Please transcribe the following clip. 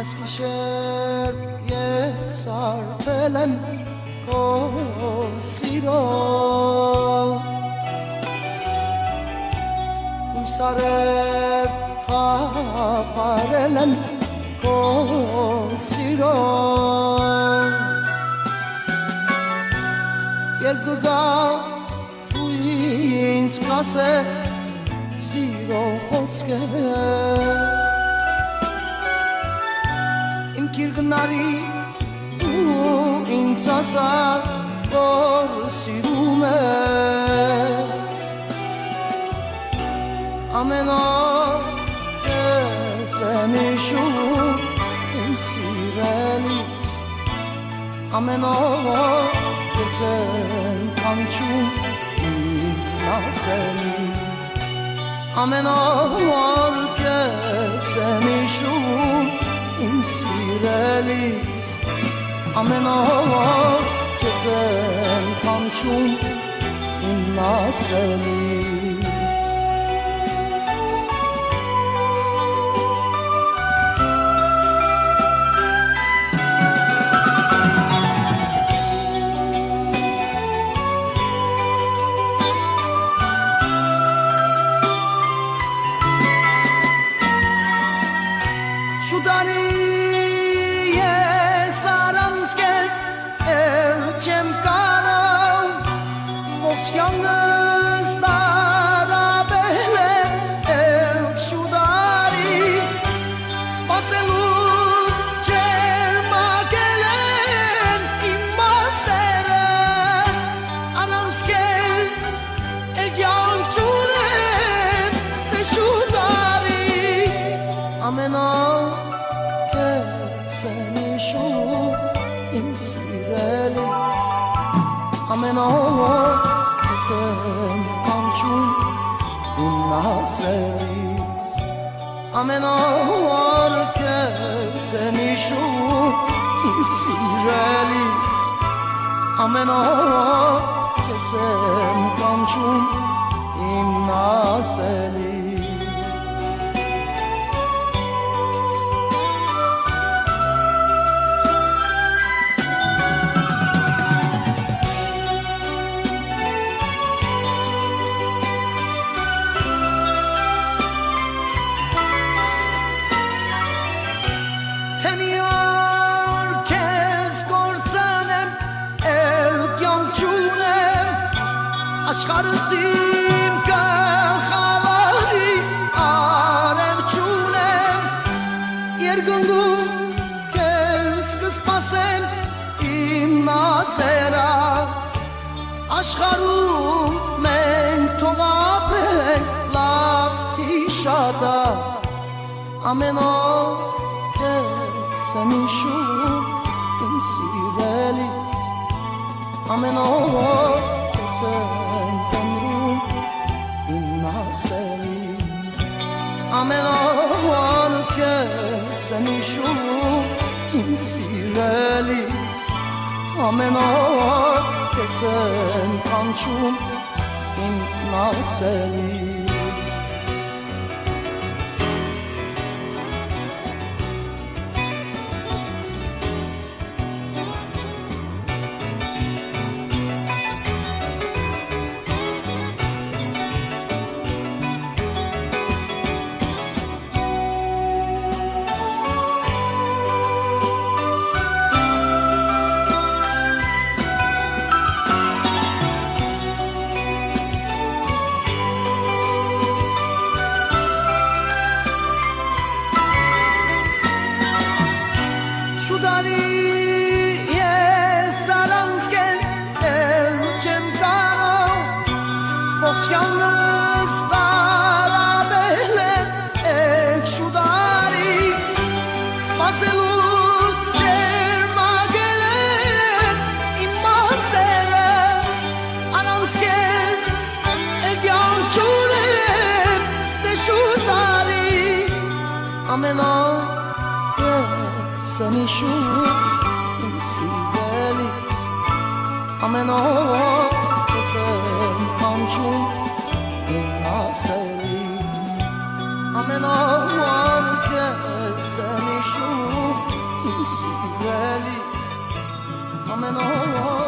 Այս գիշեր ես արվել եմ քո սիրով Հույսարև խաղարել եմ քո սիրով Երկու գազ ու ինձ կասես սիրո խոսքեր Կիրգնարի ու ինձ ասար, որ սիրում ես Ամեն օր ես եմ հիշում իմ սիրելիս Ամեն օր ես եմ կանչում իմ ասելիս Ամեն օր ես եմ հիշում իմ սիրելիս Ամեն օր ես եմ կանչում իմ ասելիս Շուտանի ես առանց քեզ էլ չեմ կարող Ողջ կյանքս տարաբել եմ էլ շուտանի Սպասելու ջերմակել են իմ մասերս Առանց քեզ էլ կյանք չունեմ դե շուտանի Ամեն օր Jsem hիշում իմ սիրելիս Ամեն օր ես եմ կանչում իմ ասելիս Ամեն օր ես եմ հիշում իմ սիրելիս Ամեն օր ես եմ կանչում իմ ասելիս Աշխարհս իմ կխավարի արև չունեմ Երկնքում քեզ կսպասեմ իմ ասերած Աշխարհում մենք թող ապրենք լավ հիշատա Ամեն օր քեզ եմ հիշում իմ սիրելիս Ամեն օր քեզ Ամեն օր քեզ եմ հիշում իմ սիրելիս Ամեն օր քեզ եմ կանչում իմ ասելիս Ես առանց քեզ էլ չեմ կարող Ողջ կյանքս տարաբել եմ էդ շուտանի Սպասելու ջերմակել են իմ մասերս Առանց քեզ էլ կյանք չունեմ դե շուտանի Ամեն օր ես եմ հիշում իմ սիրելիս Ամեն օր ես եմ կանչում իմ ասելիս Ամեն օր ես եմ հիշում Սիրելիս ամեն օր